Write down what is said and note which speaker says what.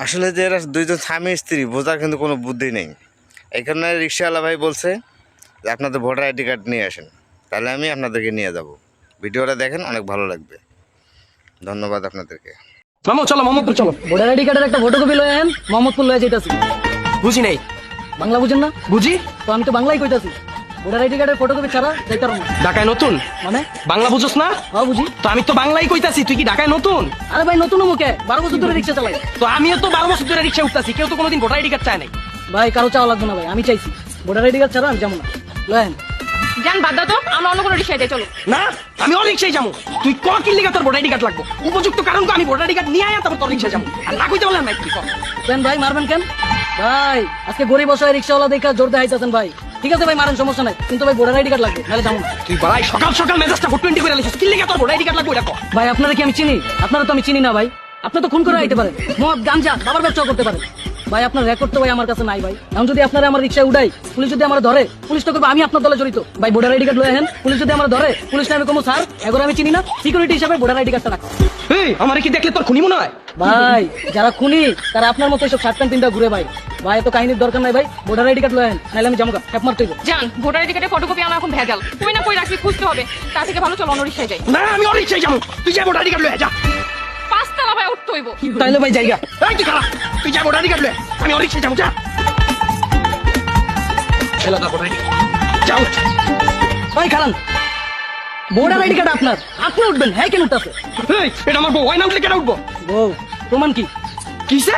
Speaker 1: আসলে যে এরা দুইজন স্বামী স্ত্রী বোঝার কিন্তু কোনো বুদ্ধি নেই। এখানে রিক্সাওয়ালা ভাই বলছে যে আপনাদের ভোটার আইডি কার্ড নিয়ে আসেন, তাহলে আমি আপনাদেরকে নিয়ে যাব। ভিডিওটা দেখেন, অনেক ভালো লাগবে। ধন্যবাদ আপনাদেরকে।
Speaker 2: মামু চলো মোহাম্মদপুর চলো।
Speaker 3: ভোটার আইডি কার্ডের একটা ফটোকপি লয়ে আন, মোহাম্মদপুর লয়ে যাইতাছি।
Speaker 2: বুঝি নাই।
Speaker 3: বাংলা বুঝেন না?
Speaker 2: বুঝি।
Speaker 3: তো আমি তো বাংলাই কইতাছি। ভোটার আইডি কার্ডের ফটোকপি ছাড়া যাইতার না।
Speaker 2: ঢাকায় নতুন
Speaker 3: মানে
Speaker 2: বাংলা বুঝোস না?
Speaker 3: হ্যাঁ বুঝি।
Speaker 2: তো আমি তো বাংলাই কইতাছি, তুই কি ঢাকায় নতুন?
Speaker 3: আরে ভাই নতুন মুখে 12 বছর ধরে রিক্সা চালাই।
Speaker 2: তো আমিও তো 12 বছর ধরে রিক্সা উঠতাছি, কেউ তো কোনোদিন ভোটার আইডি কার্ড চায় নাই।
Speaker 3: ভাই কারো চাওয়া লাগবে না ভাই, আমি চাইছি। ভোটার আইডি কার্ড ছাড়া আমি যাবো না। লয়ে আন।
Speaker 4: জান বাদ দাও তো, আমরা অন্য কোনো রিক্সায় যাই চলো।
Speaker 2: না আমি ওর রিক্সায় যাবো। তুই ক কি লিগা তোর ভোটার আইডি কার্ড লাগবে? উপযুক্ত কারণ তো আমি ভোটার আইডি কার্ড নিয়ে আয়া তারপর তোর রিক্সায় যাবো। আর না কইতে বললেন না কি কর?
Speaker 3: কেন ভাই মারবেন কেন? ভাই আজকে গরিব বসায় রিক্সাওয়ালা দেখা জোর দেখাইতেছেন ভাই। ঠিক আছে ভাই মারেন, সমস্যা নাই, কিন্তু ভাই ভোটার আইডি কার্ড লাগবে, নাহলে যাবো না।
Speaker 2: তুই ভাই সকাল সকাল মেজাজটা 420 করে লিখিস, কি লিগা তোর ভোটার আইডি কার্ড লাগবে এটা কর।
Speaker 3: ভাই আপনারা কি আমি চিনি? আপনারা তো আমি চিনি না ভাই। আপনি তো খুন করে আইতে পারেন, মদ গাঞ্জা বাবার ব্যবসা করতে পারেন। ভাই আপনার রেকর্ড তো ভাই আমার কাছে নাই ভাই। এখন যদি আপনারা আমার রিক্সা উঠাই, পুলিশ যদি আমার ধরে, পুলিশ তো করবে আমি আপনার দলে জড়িত। ভাই ভোটার আইডি কার্ড লয়ে আনেন, পুলিশ যদি আমার ধরে, পুলিশ নামে কোনো স্যার এগুলো আমি চিনি না, সিকিউরিটি হিসাবে ভোটার আইডি কার্ডটা রাখ।
Speaker 2: এই আমারে কি দেখলে তোর খুনি মনে হয়?
Speaker 3: ভাই যারা খুনি তারা আপনার মতো সব শার্ট প্যান্ট তিনটা ঘুরে ভাই। ভাই এত কাহিনীর দরকার নাই ভাই, ভোটার আইডি কার্ড লয়ে আনেন, নাহলে আমি জামুকা হ্যাপ মারতে হইব।
Speaker 4: জান ভোটার আইডি কার্ডের ফটোকপি আমার এখন ভেজাল, তুমি না কই রাখছি খুঁজতে হবে, তার থেকে ভালো চলো অন্য রিক্সায় যাই।
Speaker 2: না আমি ওর রিক্সায় যাবো, তুই যা ভোটার আইডি কার্ড লয়ে যা।
Speaker 4: পাঁচতলা ভাই উঠতে হইব।
Speaker 3: তাইলে ভাই জায়গা
Speaker 2: এই তুই খারাপ, তুই যা ভোটার আইডি কার্ড লয়ে, আমি ওর রিক্সায় যাবো যা। এলা দা ভোটার আইডি যাও।
Speaker 3: ভাই খারান, ভোটার আইডি কার্ড আপনার, আপনি উঠবেন। হ্যাঁ কেন উঠতেছে?
Speaker 2: এই এটা আমার বউ, ওই নাম লিখে উঠবো।
Speaker 3: বউ প্রমাণ কি?
Speaker 2: কিসে?